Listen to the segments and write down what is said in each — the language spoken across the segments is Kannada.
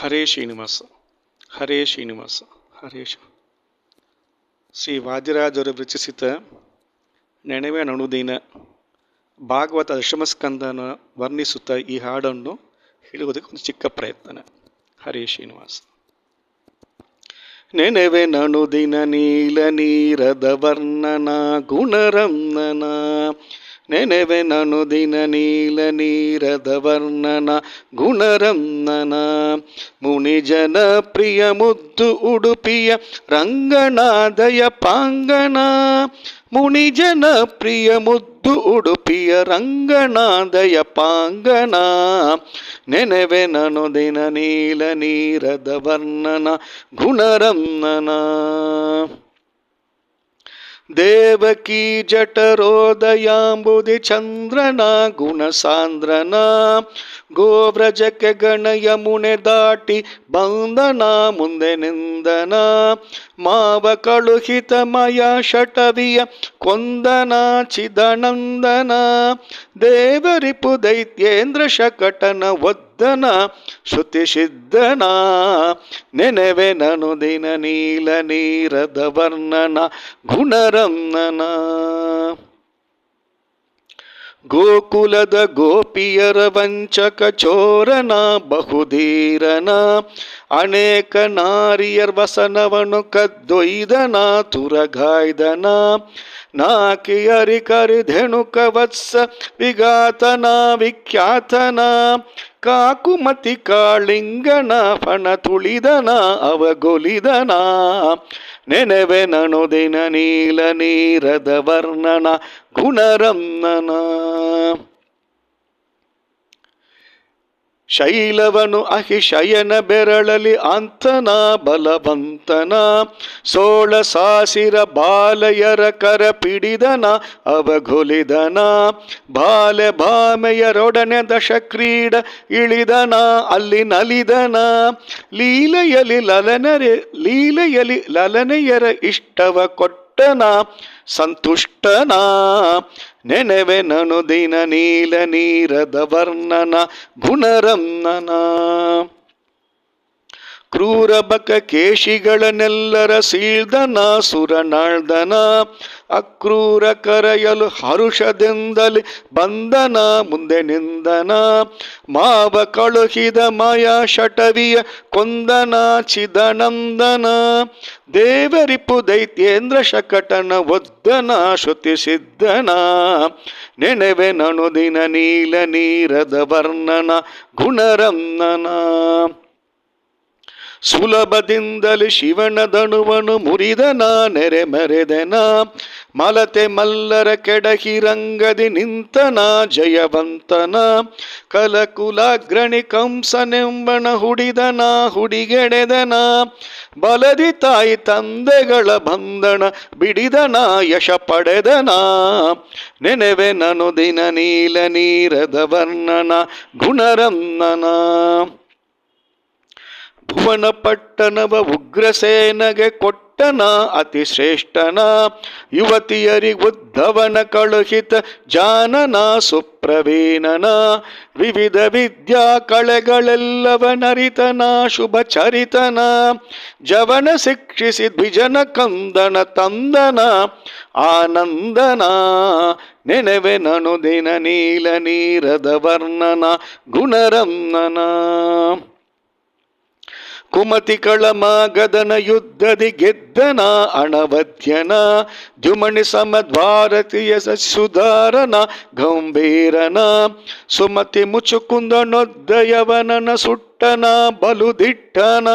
ಹರೇ ಶ್ರೀನಿವಾಸ ಹರೇ ಶ್ರೀನಿವಾಸ ಹರೇ ಶ್ರೀ ವಾದಿರಾಜರು ರಚಿಸಿದ ನೆನವೆ ನಣುದಿನ ಭಾಗವತ ದಶಮಸ್ಕಂದನ ವರ್ಣಿಸುತ್ತಾ ಈ ಹಾಡನ್ನು ಹೇಳುವುದಕ್ಕೆ ಒಂದು ಚಿಕ್ಕ ಪ್ರಯತ್ನ. ಹರೇ ಶ್ರೀನಿವಾಸ. ನೆನವೆ ನಣುದಿನ ನೀಲ ನೀರದ ವರ್ಣನ ಗುಣರಮ್ನನ, ನೆನವೆ ನಣುದಿನ ನೀಲ ನೀರದ ವರ್ಣನ ಗುಣರಮ್ನನ, ಮುನಿಜನ ಪ್ರಿಯ ಮುದ್ದು ಉಡುಪಿಯ ರಂಗನಾದಯ ಪಾಂಗನ, ಮುನಿಜನ ಪ್ರಿಯ ಮುದ್ದು ಉಡುಪಿಯ ರಂಗನಾದಯ ಪಾಂಗನ, ನೆನವೆ ನಣುದಿನ ನೀಲ ನೀರದ ವರ್ಣನ ಗುಣರಮ್ನನ. ದೇವಕಿ ಜಠರೋದಯಾಂಬುದಿ ಚಂದ್ರನ ಗುಣಸಾಂದ್ರನ, ಗೋವ್ರಜಕ್ಕೆ ಗಣ ಯಮುನೆ ದಾಟಿ ಬಂದನ ಮುಂದೆ ನಿಂದನ, ಮಾವ ಕಳುಹಿತ ಮಯ ಶಟವಿಯ ಕೊಂದನ ಚಿದಾನಂದನ, ದೇವರಿಪು ದೈತ್ಯೇಂದ್ರ ಶಕಟನ ಒದ್ದನ ಶ್ರುತಿ ಸಿದ್ಧನ, ನೆನವೆ ನಣುದಿನ ನೀಲ ನೀರದ ವರ್ಣನ ಗುಣರಮ್ನನ. ಗೋಕುಲದ ಗೋಪಿಯರ ವಂಚಕ ಚೋರನ ಬಹುಧೀರನ, ಅನೇಕ ನಾರಿಯರ್ ವಸನವನು ಕದ್ದೊಯ್ದನ ತುರಗಾಯ್ದನ, ನಾಕಿಯರಿ ಕರಿಧೆಣುಕ ವತ್ಸ ವಿಘಾತನ ವಿಖ್ಯಾತನ, ಕಾಕುಮತಿ ಕಾಳಿಂಗನ ಫಣ ತುಳಿದನ ಅವಗೊಲಿದನ, ನೆನವೆ ನಣುದಿನ ನೀಲ ನೀರದ ವರ್ಣನ ಗುಣರಮ್ನನ. ಶೈಲವನು ಅಹಿಶಯನ ಬೆರಳಲಿ ಅಂತನ ಬಲವಂತನ, ಸೋಳ ಸಾಸಿರ ಬಾಲಯರ ಕರ ಪಿಡಿದನ ಅವಗೊಲಿದನ, ಬಾಲೆ ಭಾಮೆಯರೊಡನೆ ದಶ ಕ್ರೀಡ ಇಳಿದನ ಅಲ್ಲಿ ನಲಿದನ, ಲೀಲೆಯಲಿ ಲಲನೆಯರ ಇಷ್ಟವ ಕೊಟ್ಟನ ಸಂತುಷ್ಟನ, ನೆನವೆ ನಣುದಿನ ನೀಲ ನೀರದ ವರ್ಣನ ಗುಣರಮ್ನನ. ಕ್ರೂರ ಬಕ ಕೇಶಿಗಳನ್ನೆಲ್ಲರ ಸೀಳ್ದನ ಸುರನಾಳ್ದನ, ಅಕ್ರೂರ ಕರೆಯಲು ಹರುಷದಿಂದಲಿ ಬಂದನ ಮುಂದೆ ನಿಂದನ, ಮಾವ ಕಳುಹಿದ ಮಯ ಶಟವಿಯ ಕೊಂದನ ಚಿದಾನಂದನ, ದೇವರಿಪು ದೈತ್ಯೇಂದ್ರ ಶಕಟನ ಒದ್ದನ ಶ್ರುತಿ ಸಿದ್ಧನ, ನೆನವೆ ನಣುದಿನ ನೀಲ ನೀರದ ವರ್ಣನ ಗುಣರಮ್ನನ. ಸುಲಭದಿಂದಲೇ ಶಿವನ ಧನುವನು ಮುರಿದನ ನೆರೆ ಮೆರೆದನ, ಮಲತೆ ಮಲ್ಲರ ಕೆಡಹಿರಂಗದಿ ನಿಂತನ ಜಯವಂತನ, ಕಲಕುಲಾಗ್ರಣಿ ಕಂಸನೆಂಬಣ ಹುಡಿದನ ಹುಡಿಗೆಡೆದನ, ಬಲದಿ ತಾಯಿ ತಂದೆಗಳ ಬಂಧನ ಬಿಡಿದನ ಯಶ ಪಡೆದನ, ನೆನವೆ ನಣುದಿನ ನೀಲ ನೀರದ ವರ್ಣನ ಗುಣರಮ್ನನ. ಭುವನ ಪಟ್ಟಣವ ಉಗ್ರಸೇನಗೆ ಕೊಟ್ಟನ ಅತಿಶ್ರೇಷ್ಠನ, ಯುವತಿಯರಿ ಉದ್ಧವನ ಕಳುಹಿತ ಜಾನನ ಸುಪ್ರವೀಣನ, ವಿವಿಧ ವಿದ್ಯಾ ಕಳೆಗಳೆಲ್ಲವನರಿತನ ಶುಭ ಚರಿತನ, ಜವನ ಶಿಕ್ಷಿಸಿ ದ್ವಿಜನ ಕಂದನ ತಂದನ ಆನಂದನ, ನೆನವೆ ನಣುದಿನ ನೀಲ ನೀರದ ವರ್ಣನ ಗುಣರಮ್ನನ. ಕುಮತಿಕಳ ಮಾಗದನ ಯುದ್ಧದಿ ಗೆದ್ದನ ಅಣವಧ್ಯನ, ದ್ಯುಮಣಿ ಸಮದ್ವಾರತಿಯ ಸುಧಾರನ ಗಂಭೀರನ, ಸುಮತಿ ಮುಚುಕುಂದನೊದ್ದಯವನನ ಸುಟ್ಟನ ಬಲುದಿಟ್ಟನ,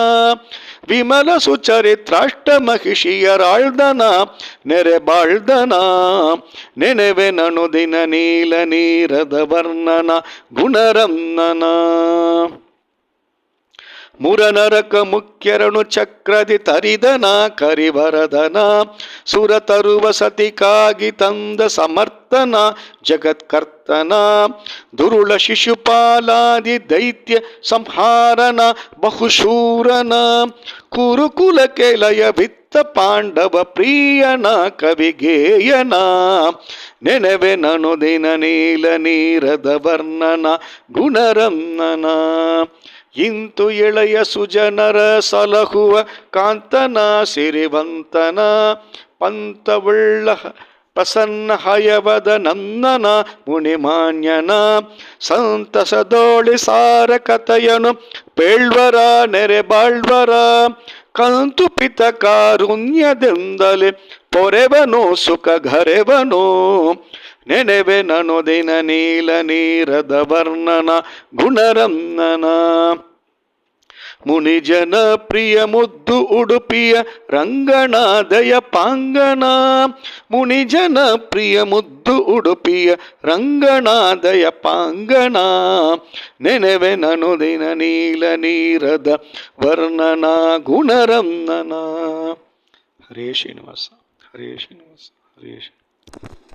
ವಿಮಲ ಸುಚರಿತ್ರಾಷ್ಟ ಮಹಿಷಿಯರಾಳ್ದನ ನೆರೆ ಬಾಳ್ದನ, ನೆನವೆ ನಣುದಿನ ನೀಲ ನೀರದ ವರ್ಣನ ಗುಣರಮ್ನನ. ಮುರನರಕ ಮುಖ್ಯರನು ಚಕ್ರದಿ ತರಿದನ ಕರಿವರದನ, ಸುರ ತರುವ ಸತಿಕಾಗಿ ತಂದ ಸಮರ್ಥನ ಜಗತ್ಕರ್ತನ, ದುರುಳ ಶಿಶುಪಾಲಾದಿ ದೈತ್ಯ ಸಂಹಾರನ ಬಹುಶೂರನ, ಕುರುಕುಲಕ್ಕೆ ಲಯ ಚಿತ್ತ ಪಾಂಡವ ಪ್ರಿಯನ ಕವಿಗೇಯನ ನೆನವೆ ನನು ದಿನ ನೀಲ ನೀರದ ವರ್ಣನ ಗುಣರಮ್ನನ ಇಂತು ಎಳೆಯ ಸುಜನರ ಸಲಹುವ ಕಾಂತನ ಸಿರಿವಂತನ ಪಂತವುಳ್ಳ ಪ್ರಸನ್ನ ಹಯವದ ನನ್ನನ ಮುನಿಮಾನ್ಯನ ಸಂತಸದೋಳಿ ಸಾರ ಕಥೆಯನು ಪೇಳ್ವರ ನೆರೆ ಬಾಳ್ವರ ಕಂತುಪಿತ ಕಾರುಣ್ಯದಿಂದಲೇ ಪೊರೆವನು ಸುಖ ಘರೆವನು ನೆನೆವೆ ನನು ದಿನ ನೀಲ ನೀರದ ವರ್ಣನ ಗುಣರಮ್ನನ ಮುನಿಜನ ಪ್ರಿಯ ಮುದ್ದು ಉಡುಪಿಯ ರಂಗನಾದಯ ಪಾಂಗನ ಮುನಿಜನ ಪ್ರಿಯ ಮುದ್ದು ಉಡುಪಿಯ ರಂಗನಾದಯ ಪಾಂಗನ ನೆನೆವೆ ನನು ದಿನ ನೀಲ ನೀರದ ವರ್ಣನ ಗುಣರಮ್ನನ. ಹರೇ ಶ್ರೀನಿವಾಸ ಹರೇ ಶ್ರೀನಿವಾಸ ಹರೇ ಶ್ರೀನಿವಾಸ.